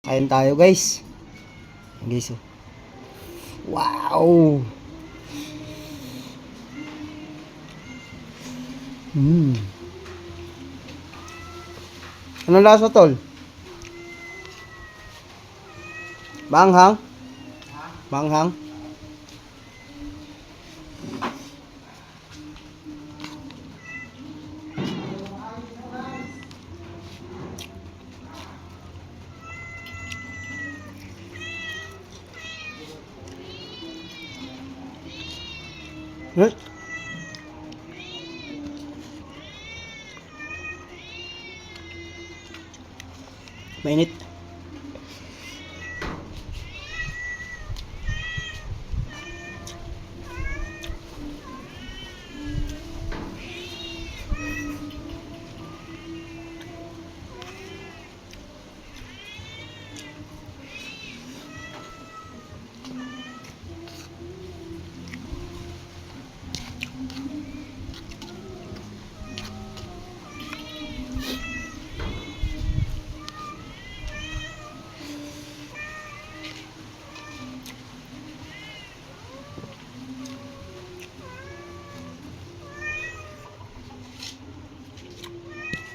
Kain tayo guys. Guys, oh. Wow. Ano lasa tol? Manghang? Manghang? Hmm? Mainit.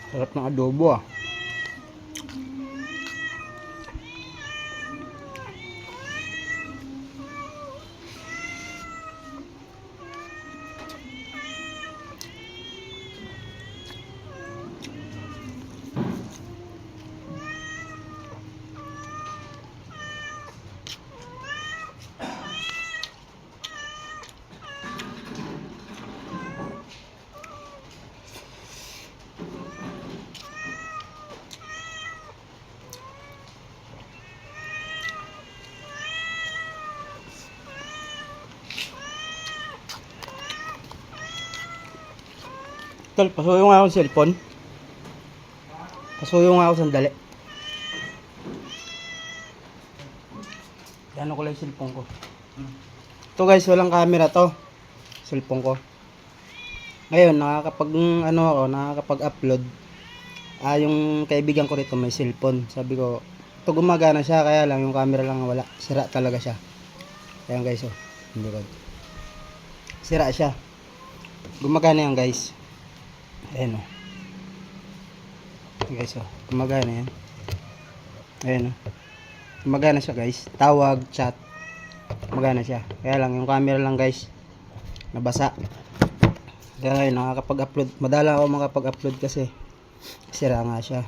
Sarap ng adobo ah. Tol, pasuyo nga ako ng cellphone. Pasuyo nga ako sandali. Ano ko lang yung cellphone ko. Ito guys, walang camera to. Cellphone ko. Ngayon, nakakapag-upload. Yung kaibigan ko rito may cellphone. Sabi ko, ito gumagana siya, kaya lang yung camera lang wala. Sira talaga siya. Ayan guys, oh. Hindi ko. Sira siya. Gumagana yan guys. Ayan o. Guys o. Gumagana yan. Ayan o. Gumagana siya guys. Tawag, chat. Gumagana siya. Kaya lang yung camera lang guys. Nabasa. Kaya nakakapag-upload. Madala ako makapag-upload kasi. Sira nga siya.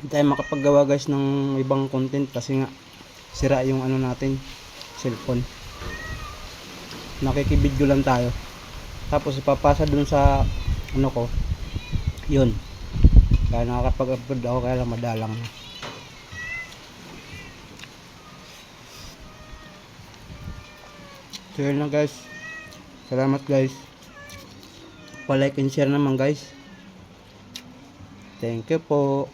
Hindi tayo makapaggawa guys ng ibang content kasi nga sira yung ano natin, cellphone. Nakikibidyo lang tayo. Tapos ipapasa dun sa ano ko. Yun. Kaya nakakapag-upload ako, kaya lang madalang na. So yun lang guys. Salamat guys. Pa-like and share naman guys. Thank you po.